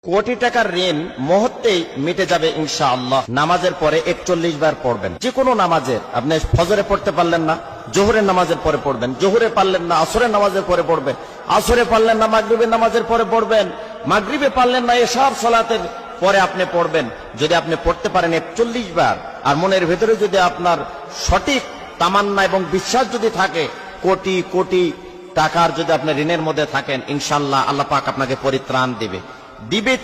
কোটি টাকার ঋণ মুহূর্তেই মিটে যাবে ইনশাআল্লাহ। নামাজের পরে 41 বার পড়বেন। যে কোনো নামাজের, আপনি ফজরে পড়তে পারলেন না, জোহরের নামাজের পরে পড়বেন। জোহরে পারলেন না, আসরের নামাজের পরে পড়বেন। আসরে পারলেন না, মাগরিবের নামাজের পরে পড়বেন। মাগরিবে পারলেন না, এশার সালাতের পরে আপনি পড়বেন। যদি আপনি পড়তে পারেন 41 বার, আর মনের ভেতরে যদি আপনার সঠিক তামান্না এবং বিশ্বাস যদি থাকে, কোটি কোটি টাকার যদি আপনি ঋণের মধ্যে থাকেন, ইনশাআল্লাহ আল্লাহ পাক আপনাকে পরিত্রাণ দিবে।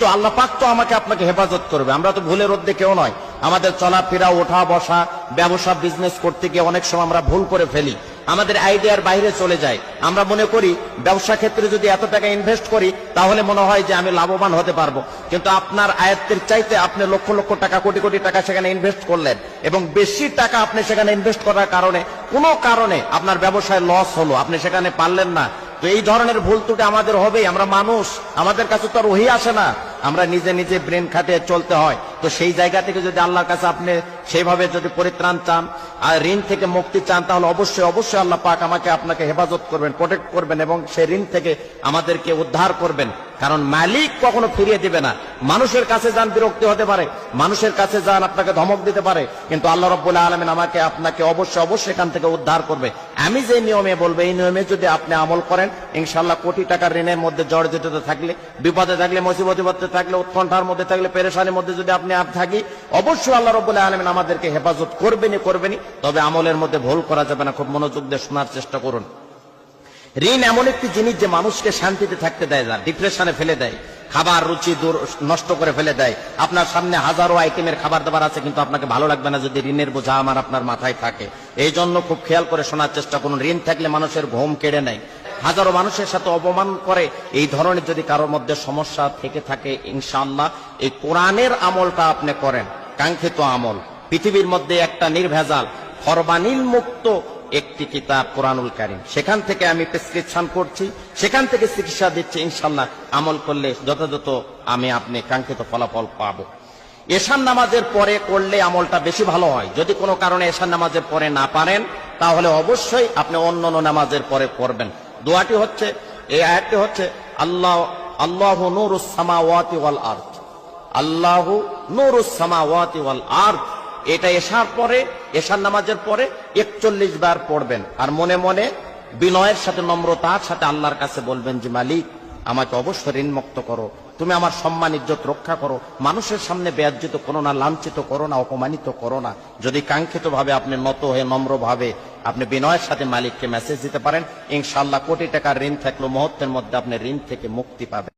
তো আল্লাহ পাক তো আমাকে আপনাকে হেফাজত করবে। আমরা তো ভুলের মধ্যে কেউ নয়। আমাদের চলাফেরা, ওঠা বসা, ব্যবসা বিজনেস করতে গিয়ে অনেক সময় আমরা ভুল করে ফেলি, আমাদের আইডিয়ার বাইরে চলে যায়। আমরা মনে করি ব্যবসা ক্ষেত্রে যদি এত টাকা ইনভেস্ট করি তাহলে মনে হয় যে আমি লাভবান হতে পারবো, কিন্তু আপনার আয়ত্তের চাইতে আপনি লক্ষ লক্ষ টাকা, কোটি কোটি টাকা সেখানে ইনভেস্ট করলেন, এবং বেশি টাকা আপনি সেখানে ইনভেস্ট করার কারণে কোনো কারণে আপনার ব্যবসায় লস হলো, আপনি সেখানে পারলেন না। তো এই ধরনের ভুল ত্রুটি আমাদের হবেই। আমরা মানুষ, আমাদের কাছে তো আর ওহী আসে না, আমরা নিজে নিজে ব্রেন খাটিয়ে চলতে হয়। তো সেই জায়গা থেকে যদি আল্লাহর কাছে আপনি সেইভাবে যদি পরিত্রাণ চান আর ঋণ থেকে মুক্তি চান, তাহলে অবশ্যই অবশ্যই আল্লাহ পাক আমাকে আপনাকে হেফাজত করবেন, প্রোটেক্ট করবেন, এবং সেই ঋণ থেকে আমাদেরকে উদ্ধার করবেন। কারণ মালিক কখনো ফিরিয়ে দিবে না। মানুষের কাছে যান, বিরক্তি হতে পারে, মানুষের কাছে যান, আপনাকে ধমক দিতে পারে, কিন্তু আল্লাহ রাব্বুল আলামিন আমাকে আপনাকে অবশ্যই অবশ্যই এখান থেকে উদ্ধার করবে। আমি যে নিয়মে বলবো, এই নিয়মে যদি আপনি আমল করেন, ইনশাআল্লাহ কোটি টাকার ঋণের মধ্যে জর্জরিত থাকলে, বিপদে থাকলে, মুসিবতে থাকলে, উৎকণ্ঠার মধ্যে থাকলে, পেরেশানির মধ্যে যদি আপনি থাকি, অবশ্যই আল্লাহ রাব্বুল আলামিন আমাদেরকে হেফাজত করবেনই। তবে আমলের মধ্যে ভুল করা যাবে না। খুব মনোযোগ দিয়ে শোনার চেষ্টা করুন। ঋণ এমন একটি জিনিস যে মানুষকে শান্তিতে থাকতে দেয় না, ডিপ্রেশনে ফেলে দেয়, খাবার রুচি নষ্ট করে ফেলে দেয়। আপনার সামনে হাজারো আইটেমের খাবার দাবার আছে, কিন্তু আপনাকে ভালো লাগবে না যদি ঋণের বোঝা আপনার মাথায় থাকে। এই জন্য খুব খেয়াল করে শোনার চেষ্টা করুন। ঋণ থাকলে মানুষের ঘুম কেড়ে নেয়, হাজারো মানুষের সাথে অপমান করে। এই ধরনের যদি কারোর মধ্যে সমস্যা থেকে থাকে, ইনশাআল্লাহ এই কোরআনের আমলটা আপনি করেন, কাঙ্ক্ষিত আমল। পৃথিবীর মধ্যে একটা নির্ভেজাল, ফরমানিল মুক্ত একটি কিতাব কোরআনুল কারীম, সেখান থেকে আমি প্রেসক্রিপশন করছি, সেখান থেকে চিকিৎসা দিচ্ছি। ইনশাআল্লাহ আমল করলে যথাযথ আপনি কাঙ্ক্ষিত ফলাফল পাবো। এশার নামাজের পরে করলে আমলটা বেশি ভালো হয়। যদি কোনো কারণে এশার নামাজের পরে না পারেন, তাহলে অবশ্যই আপনি অন্য নামাজের পরে করবেন। দোয়াটি হচ্ছে, এই আয়াতটি হচ্ছে, আল্লাহু নূরুস সামাওয়াতি ওয়াল আরদ, আল্লাহু নূরুস সামাওয়াতি ওয়াল আরদ। এটা এশার নামাজের পরে 41 বার পড়বেন, আর মনে মনে বিনয়ের সাথে, নম্রতার সাথে আল্লাহর কাছে বলবেন যে মালিক, আমাকে অবশ্যই ঋণ মুক্ত করো, তুমি আমার সম্মান ইজ্জত রক্ষা করো, মানুষের সামনে বেয়াজ্জিত করো না, লাঞ্ছিত করো না, অপমানিত করো না। যদি কাঙ্ক্ষিত ভাবে আপনি নত হয়ে নম্র ভাবে আপনি বিনয়ের সাথে মালিককে মেসেজ দিতে পারেন, ইনশাআল্লাহ কোটি টাকার ঋণ থাকলেও মুহূর্তের মধ্যে আপনি ঋণ থেকে মুক্তি পাবেন।